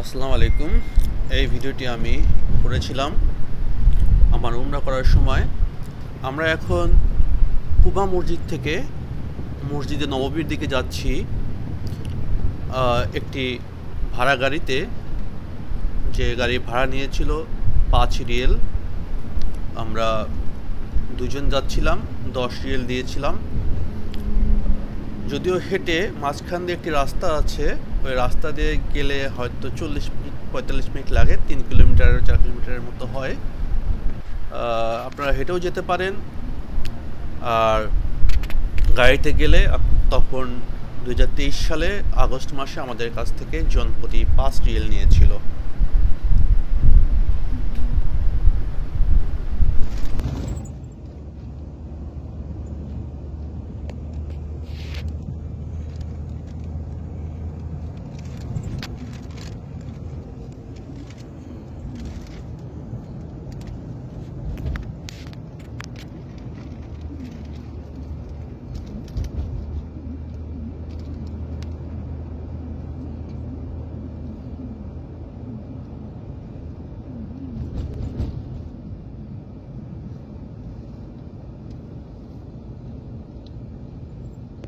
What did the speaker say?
আসসালামু আলাইকুম। এই ভিডিওটি আমি করেছিলাম আমার উমরা করার সময়। আমরা এখন কুবা মসজিদ থেকে মসজিদে নববীর দিকে যাচ্ছি একটি ভাড়া গাড়িতে। যে গাড়ি ভাড়া নিয়েছিল 5 রিয়েল। আমরা দুজন যাচ্ছিলাম, 10 রিয়েল দিয়েছিলাম। যদিও হেঁটে মাঝখান দিয়ে একটি রাস্তা আছে, ওই রাস্তা দিয়ে গেলে হয়তো 40-45 মিনিট লাগে। 3 কিলোমিটার 4 কিলোমিটারের মতো হয়। আপনারা হেঁটেও যেতে পারেন। আর গাড়িতে গেলে তখন 2023 সালে আগস্ট মাসে আমাদের কাছ থেকে জনপ্রতি 5 রিয়েল নিয়েছিল।